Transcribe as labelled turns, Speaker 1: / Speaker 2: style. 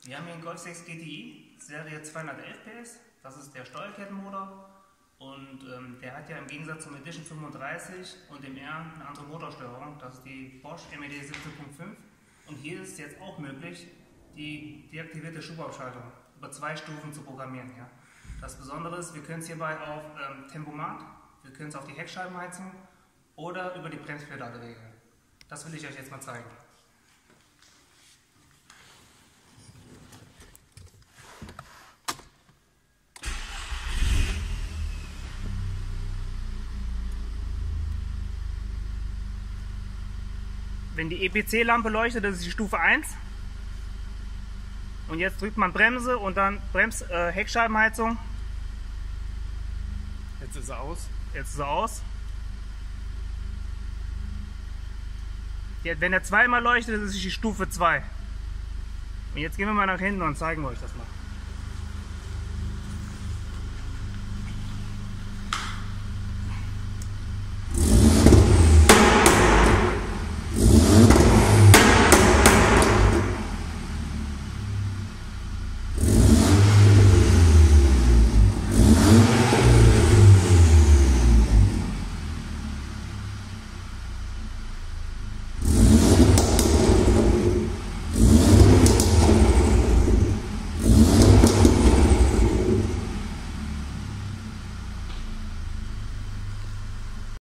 Speaker 1: Wir haben hier einen Golf 6 GTI, Serie 211 PS, das ist der Steuerkettenmotor und der hat ja im Gegensatz zum Edition 35 und dem R eine andere Motorsteuerung, das ist die Bosch MED 17.5 und hier ist es jetzt auch möglich, die deaktivierte Schubabschaltung über 2 Stufen zu programmieren. Ja. Das Besondere ist, wir können es hierbei auf Tempomat, wir können es auf die Heckscheibenheizung oder über die Bremspedale regeln. Das will ich euch jetzt mal zeigen. Wenn die EPC-Lampe leuchtet, das ist die Stufe 1. Und jetzt drückt man Bremse und dann Heckscheibenheizung.
Speaker 2: Jetzt ist er aus.
Speaker 1: Jetzt ist er aus. Jetzt, wenn er zweimal leuchtet, das ist die Stufe 2. Und jetzt gehen wir mal nach hinten und zeigen euch das mal.